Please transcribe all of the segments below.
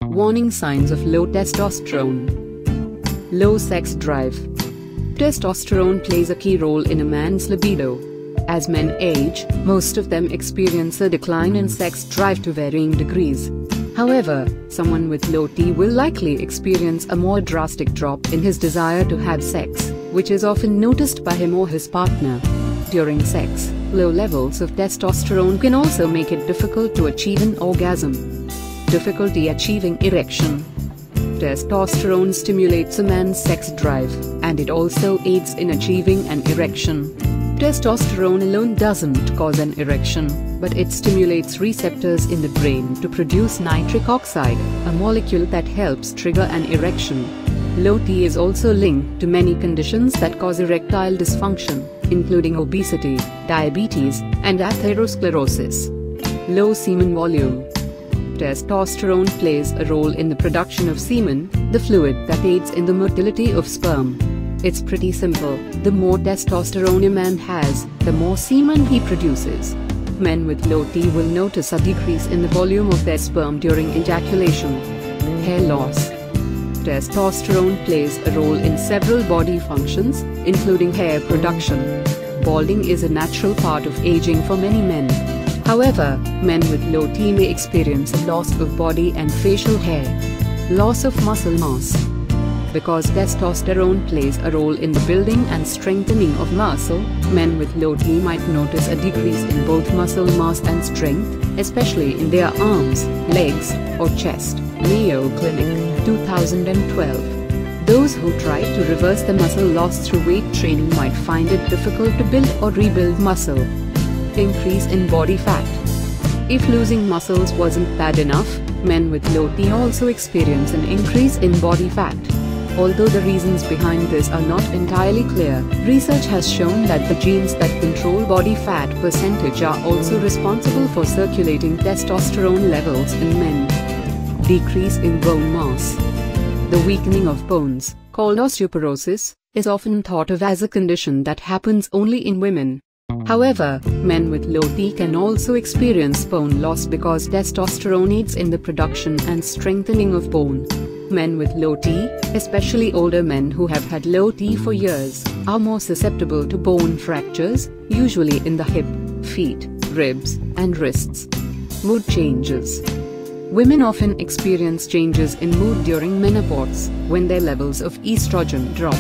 Warning signs of low testosterone. Low sex drive. Testosterone plays a key role in a man's libido. As men age, most of them experience a decline in sex drive to varying degrees. However, someone with low T will likely experience a more drastic drop in his desire to have sex, which is often noticed by him or his partner. During sex, low levels of testosterone can also make it difficult to achieve an orgasm. Difficulty achieving erection. Testosterone stimulates a man's sex drive, and it also aids in achieving an erection. Testosterone alone doesn't cause an erection, but it stimulates receptors in the brain to produce nitric oxide, a molecule that helps trigger an erection. Low T is also linked to many conditions that cause erectile dysfunction, including obesity, diabetes, and atherosclerosis. Low semen volume. Testosterone plays a role in the production of semen, the fluid that aids in the motility of sperm. It's pretty simple: the more testosterone a man has, the more semen he produces. Men with low T will notice a decrease in the volume of their sperm during ejaculation. Hair loss. Testosterone plays a role in several body functions, including hair production. Balding is a natural part of aging for many men. However, men with low T may experience a loss of body and facial hair. Loss of muscle mass. Because testosterone plays a role in the building and strengthening of muscle, men with low T might notice a decrease in both muscle mass and strength, especially in their arms, legs, or chest. Mayo Clinic, 2012. Those who try to reverse the muscle loss through weight training might find it difficult to build or rebuild muscle. Increase in body fat. If losing muscles wasn't bad enough, men with low T also experience an increase in body fat. Although the reasons behind this are not entirely clear, research has shown that the genes that control body fat percentage are also responsible for circulating testosterone levels in men. Decrease in bone mass. The weakening of bones, called osteoporosis, is often thought of as a condition that happens only in women. However, men with low T can also experience bone loss because testosterone aids in the production and strengthening of bone. Men with low T, especially older men who have had low T for years, are more susceptible to bone fractures, usually in the hip, feet, ribs, and wrists. Mood changes. Women often experience changes in mood during menopause, when their levels of estrogen drop.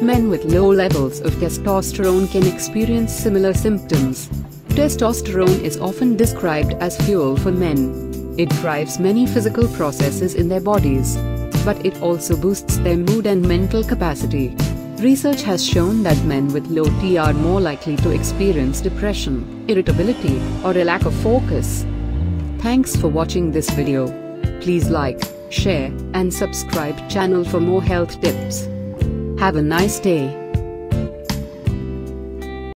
Men with low levels of testosterone can experience similar symptoms. Testosterone is often described as fuel for men. It drives many physical processes in their bodies, but it also boosts their mood and mental capacity. Research has shown that men with low T are more likely to experience depression, irritability, or a lack of focus. Thanks for watching this video. Please like, share, and subscribe channel for more health tips. Have a nice day.